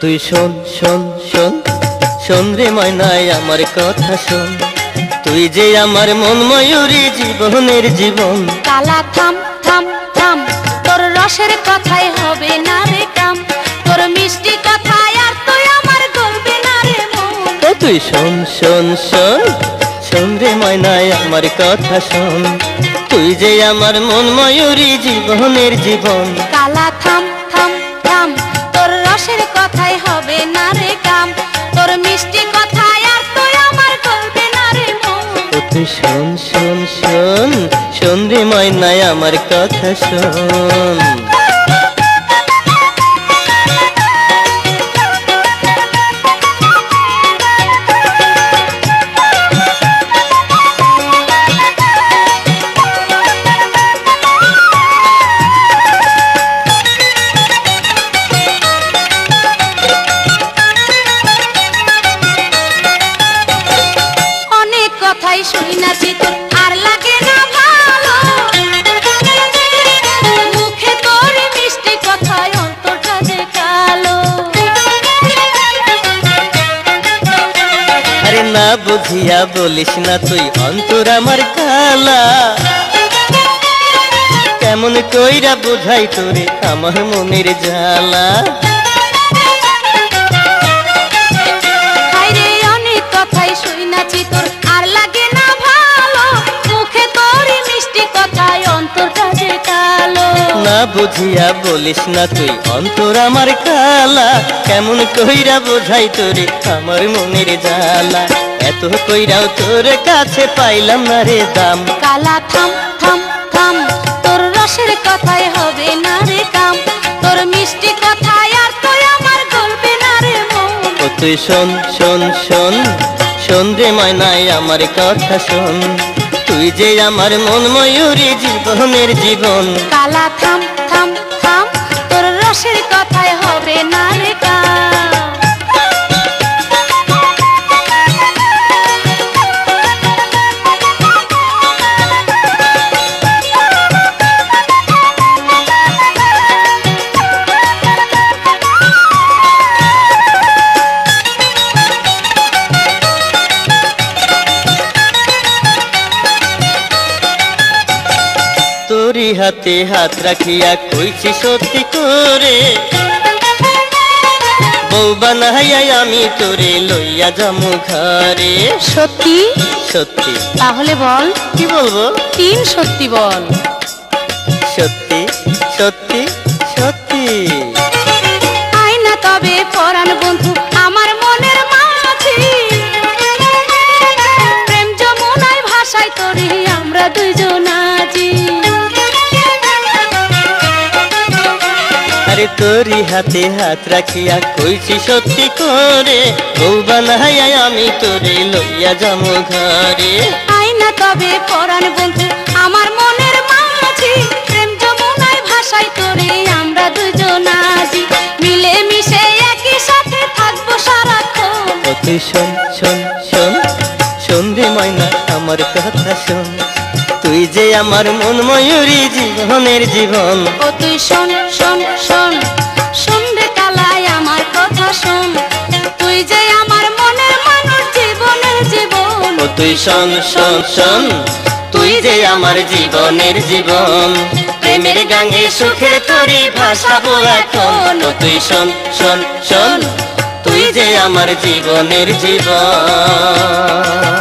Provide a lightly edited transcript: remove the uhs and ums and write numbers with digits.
তুই শোন শোন শোন শোন রে ময়নাই আমার কথা শোন, তুই যে আমার মন ময়ূরী জীবনের জীবন। কালা থাম থাম থাম, তোর রসের কথাই হবে না রে কাম, তোর মিষ্টি কথায় আর তুই আমার গলবে না রে মন। ও তুই শোন শোন শোন শোন রে ময়নাই আমার কথা শোন, তুই যে আমার মন ময়ূরী জীবনের জীবন। কালা থাম থাম থাম, তোর রসের কথাই হবে না রে কাম, তোর মিষ্টি কথায় আর তুই আমার গলবে না রে মন। ও তুই শোন শোন শোন শোন রে ময়নাই আমার কথা শোন। কথাই শুই নাছি তোর আর লাগে না ভালো, মুখে তোর মিষ্টি কথায় অন্তরটা যে কালো। আরে না বুঝিয়া বলিস না তুই অন্তর আমার কালা, কেমন কইরা বুঝাই তোরে আমার মনের জ্বালা। হায়রে অনেক কথাই শুই নাছি তোর আর লাগে না ভালো, মুখে তোর মিষ্টি কথায় অন্তরটা যে কালো। না বুঝিয়া বলিস না তুই অন্তর আমার কালা, কেমন কইরা বোঝাই তোরে আমার মনের জ্বালা। এত কইরাও তোর কাছে পাইলাম না রে দাম। কালা থাম থাম থাম, তোর রসের কথাই হবে না রে কাম, তোর মিষ্টি কথায় আর তুই আমার গলবে না রে মন। ও তুই শোন শোন শোন শোন রে ময়নাই আমার কথা শোন, তুই যে আমার মন ময়ূরী জীবনের জীবন। কালা থাম থাম থাম, তোর রসের কথাই হবে না রে কাম। তোরি হাতে হাত রাখিয়া কইছি সত্যি করে, বউ বানাইয়া আমি তোরে লইয়া যামু ঘরে। সত্যি সত্যি। তাহলে বল কি বলবো? তিন সত্যি বল। সত্যি সত্যি সত্যি। আয়না তবে পরাণ বন্ধু আমার মনের মাঝি, প্রেম যমুনায় ভাষায় তোরে আমরা দুইজন আজি। আরে তোরি হাতে হাত রাখিয়া কইছি সত্যি করে, বউ বানাইয়া আমি তোরে লইয়া যামু ঘরে। আয়না তবে পরাণ বন্ধু আমার মনের মাঝি, প্রেম যমুনায় ভাষায় তোরে আমরা দুইজন আজি। মিলে মিশে একই সাথে থাকবো সারাক্ষণ। ও তুই শোন শোন শোন শোন রে ময়না আমার কথা শোন, তুই যে আমার মন ময়ূরী জীবনের জীবন। ও তুই শোন শোন শোন শোন রে কালাই আমার কথা শোন, তুই যে আমার মনের মানুষ জীবনের জীবন। ও তুই শোন শোন শোন তুই যে আমার জীবনের জীবন, প্রেমের গাঙ্গে সুখের তরি ভাসাবো এখন। ও তুই শোন শোন শোন তুই যে আমার জীবনের জীবন।